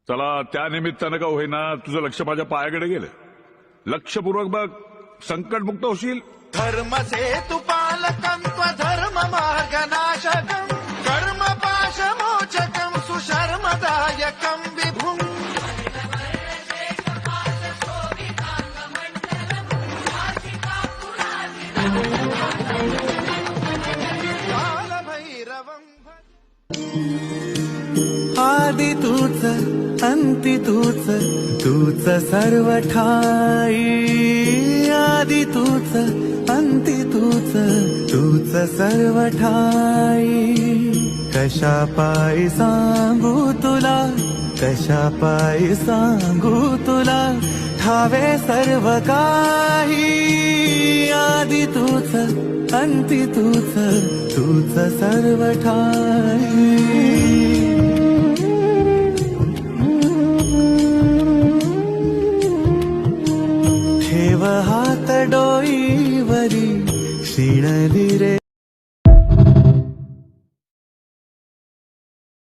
चला त्या निमित्तानं का होईना तुझं लक्ष माझ्या पायाकडे गेलं. लक्षपूर्वक बघ, संकटमुक्त होशील. धर्म सेतु पालकं धर्म मार्गनाशकं कर्म पाश मोचकं सुशर्मदायकं विभुं कालभैरवं आदि तूच अंती तूच तूच सर्व ठाई. आदि तूच अंती तूच तूच सर्व ठाई. कशा पायी सांगू तुला, कशा पायी सांगू तुला, ठावे सर्व काही. आदि तूच अंती तूच तूच सर्व ठाई. ठेव हात डोईवरी, शिणली रे